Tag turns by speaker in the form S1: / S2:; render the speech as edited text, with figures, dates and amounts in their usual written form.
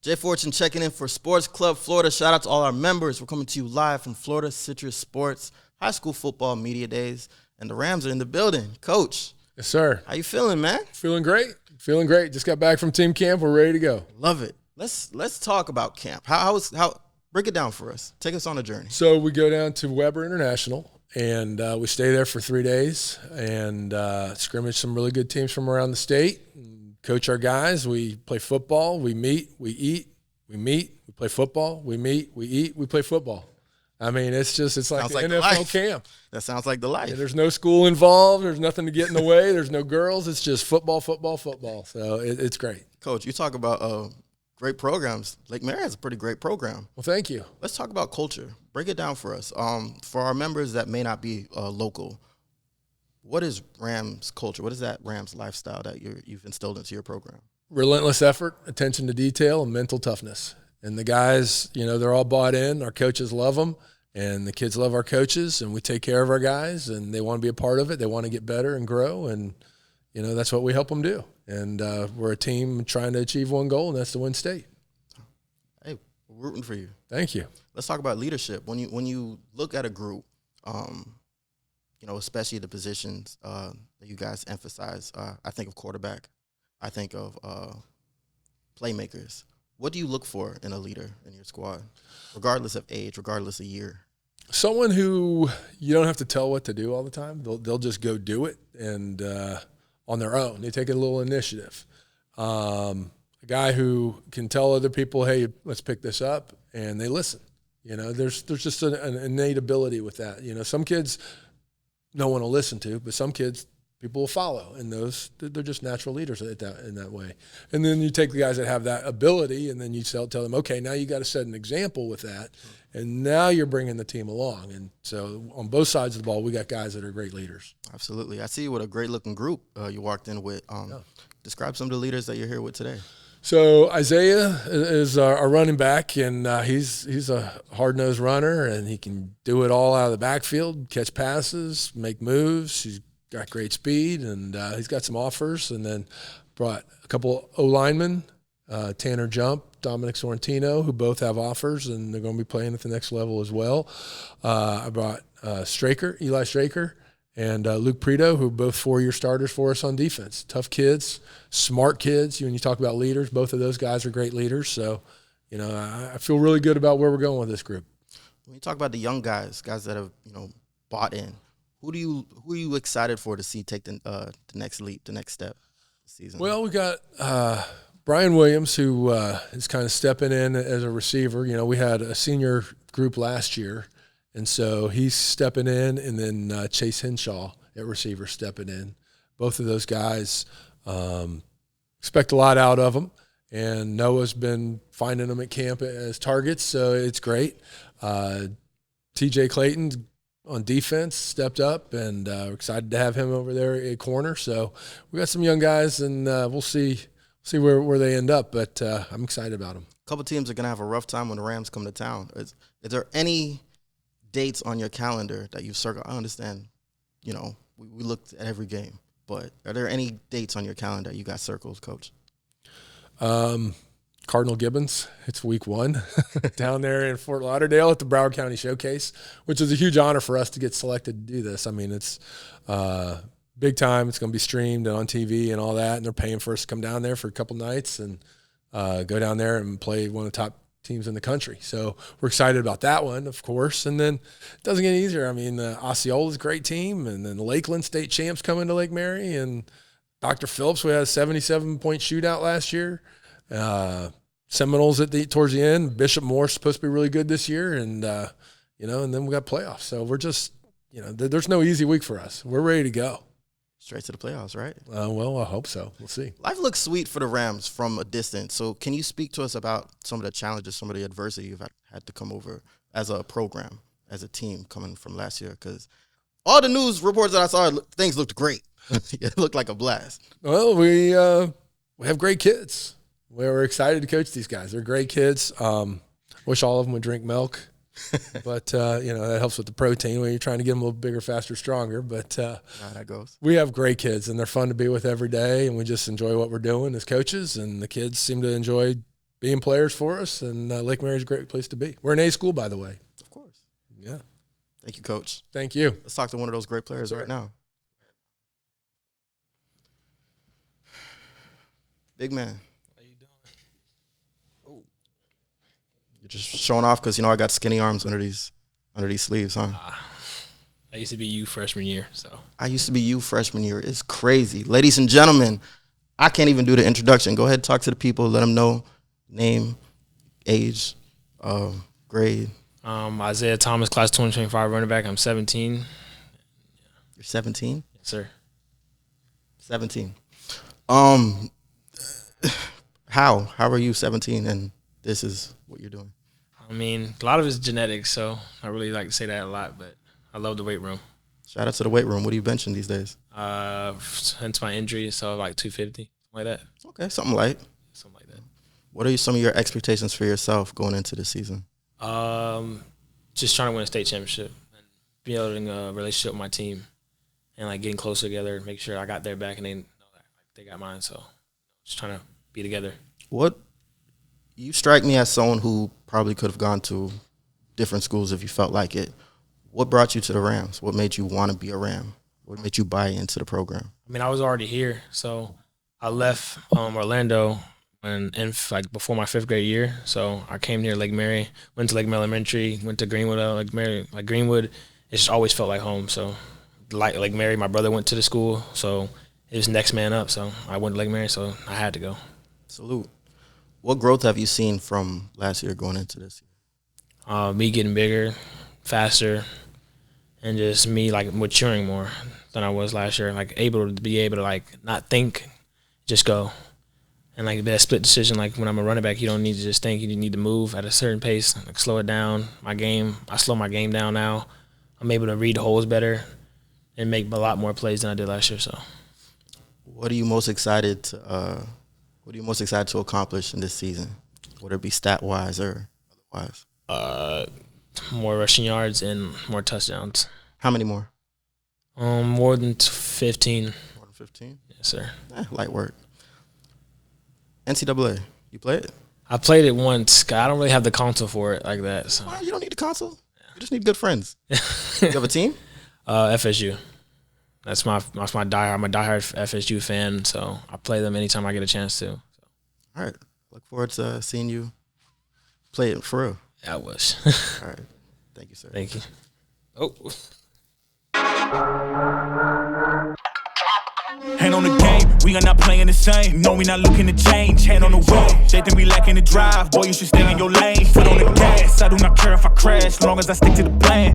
S1: Jay Fortune checking in for Sports Club Florida. Shout out to all our members. We're coming to you live from Florida Citrus Sports High School Football Media Days, and the Rams are in the building. Coach,
S2: yes, sir.
S1: How you feeling, man?
S2: Feeling great. Feeling great. Just got back from team camp. We're ready to go.
S1: Love it. Let's talk about camp. How break it down for us. Take us on a journey.
S2: So we go down to Weber International, and we stay there for 3 days and scrimmage some really good teams from around the state. Coach our guys. We play football. We meet. We eat. We meet. We play football. We meet. We eat. We play football. I mean, it's like
S1: Sounds
S2: the
S1: like
S2: NFL camp.
S1: That sounds like the life.
S2: Yeah, there's no school involved. There's nothing to get in the way. There's no girls. It's just football, football, football. So it's great.
S1: Coach, you talk about great programs. Lake Mary has a pretty great program.
S2: Well, thank you.
S1: Let's talk about culture. Break it down for us. For our members that may not be local, what is Rams culture? What is that Rams lifestyle that you've instilled into your program?
S2: Relentless effort, attention to detail, and mental toughness. And the guys, they're all bought in. Our coaches love them, and the kids love our coaches, and we take care of our guys, and they want to be a part of it. They want to get better and grow, and, that's what we help them do. And we're a team trying to achieve one goal, and that's to win state.
S1: Hey, we're rooting for you.
S2: Thank you.
S1: Let's talk about leadership. When you look at a group, especially the positions that you guys emphasize, I think of quarterback. I think of playmakers. What do you look for in a leader in your squad, regardless of age, regardless of year?
S2: Someone who you don't have to tell what to do all the time. They'll just go do it, and on their own. They take a little initiative. A guy who can tell other people, hey, let's pick this up, and they listen. There's just an innate ability with that. Some kids no one will listen to, but some kids people will follow, and they're just natural leaders in that way. And then you take the guys that have that ability, and then you tell them, okay, now you got to set an example with that, and now you're bringing the team along. And so on both sides of the ball, we got guys that are great leaders.
S1: Absolutely. I see you with a great-looking group you walked in with. Describe some of the leaders that you're here with today.
S2: So Isaiah is our running back, and he's a hard-nosed runner, and he can do it all out of the backfield, catch passes, make moves. He's got great speed, and he's got some offers. And then brought a couple O-linemen, Tanner Jump, Dominic Sorrentino, who both have offers, and they're going to be playing at the next level as well. I brought Eli Straker, and Luke Preto, who are both 4-year starters for us on defense. Tough kids, smart kids. When you talk about leaders, both of those guys are great leaders. So, I feel really good about where we're going with this group.
S1: When you talk about the young guys that have, bought in, who are you excited for to see take the next leap, the next step this season?
S2: Well, we got Brian Williams, who is kind of stepping in as a receiver. We had a senior group last year, and so he's stepping in, and then Chase Henshaw at receiver stepping in. Both of those guys expect a lot out of them, and Noah's been finding them at camp as targets, so it's great. TJ Clayton's on defense stepped up, and we're excited to have him over there at corner. So we got some young guys, and we'll see where they end up, but I'm excited about them.
S1: A couple teams are going to have a rough time when the Rams come to town. Is there any dates on your calendar that you've circled? I understand, we looked at every game, but are there any dates on your calendar you got circles, Coach?
S2: Cardinal Gibbons, it's week 1 down there in Fort Lauderdale at the Broward County Showcase, which is a huge honor for us to get selected to do this. I mean, it's big time. It's going to be streamed and on TV and all that, and they're paying for us to come down there for a couple nights and go down there and play one of the top teams in the country. So we're excited about that one, of course. And then it doesn't get easier. I mean, Osceola's a great team, and then the Lakeland State champs coming to Lake Mary, and Dr. Phillips, we had a 77-point shootout last year. Seminoles towards the end. Bishop Moore's supposed to be really good this year, and and then we got playoffs. So we're just, there's no easy week for us. We're ready to go.
S1: Straight to the playoffs, right?
S2: Well, I hope so. We'll see.
S1: Life looks sweet for the Rams from a distance. So can you speak to us about some of the challenges, some of the adversity you've had to come over as a program, as a team coming from last year? Because all the news reports that I saw, things looked great. It looked like a blast.
S2: Well, we have great kids. We're excited to coach these guys. They're great kids. Wish all of them would drink milk. But, that helps with the protein when you're trying to get them a little bigger, faster, stronger. But
S1: that goes.
S2: We have great kids, and they're fun to be with every day, and we just enjoy what we're doing as coaches, and the kids seem to enjoy being players for us, and Lake Mary's a great place to be. We're an A school, by the way.
S1: Of course.
S2: Yeah.
S1: Thank you, Coach.
S2: Thank you.
S1: Let's talk to one of those great players right now. Big man.
S3: How you doing?
S1: Oh. You're just showing off because, I got skinny arms under these sleeves, huh?
S3: I used to be you freshman year, so.
S1: I used to be you freshman year. It's crazy. Ladies and gentlemen, I can't even do the introduction. Go ahead and talk to the people. Let them know name, age, grade.
S3: Isaiah Thomas, class 2025 running back. I'm 17.
S1: You're 17?
S3: Yes, sir.
S1: 17. How are you 17 and this is what you're doing?
S3: I mean, a lot of it's genetics, so I really like to say that a lot, but I love the weight room.
S1: Shout out to the weight room. What are you benching these days?
S3: Hence my injury, so like 250, something like that.
S1: Okay, something light.
S3: Something like that.
S1: What are some of your expectations for yourself going into the season?
S3: Just trying to win a state championship and building a relationship with my team and like getting closer together, make sure I got their back and they know that they got mine. So just trying to be together.
S1: You strike me as someone who probably could have gone to different schools if you felt like it. What brought you to the Rams? What made you want to be a Ram? What made you buy into the program?
S3: I mean, I was already here, so I left Orlando before my 5th grade year. So I came here to Lake Mary, went to Lake Mary Elementary, went to Greenwood, Lake Mary, like Greenwood. It just always felt like home. So Lake Mary, my brother went to the school, so it was next man up. So I went to Lake Mary, so I had to go.
S1: Salute. What growth have you seen from last year going into this year?
S3: Me getting bigger, faster, and just me like maturing more than I was last year. Like able to like not think, just go. And like that split decision, like when I'm a running back, you don't need to just think, you need to move at a certain pace, like slow it down. I slow my game down now. I'm able to read holes better and make a lot more plays than I did last year. So
S1: What are you most excited to accomplish in this season? Whether it be stat wise or otherwise?
S3: more rushing yards and more touchdowns.
S1: How many more?
S3: More than 15.
S1: More than 15?
S3: Yes, sir.
S1: Light work. NCAA, you play it?
S3: I played it once. I don't really have the console for it like that. So.
S1: You don't need a console. You just need good friends. You have a team?
S3: FSU. That's my diehard. I'm a diehard FSU fan, so I play them anytime I get a chance to. So.
S1: All right. Look forward to seeing you play it for real.
S3: I was.
S1: All right. Thank you, sir.
S3: Thank you. Oh.
S4: Hand on the game, we are not playing the same. No, we not looking to change. Hand on the wheel, they think we lacking the drive. Boy, you should stay in your lane. Foot on the gas, I do not care if I crash, long as I stick to the plan.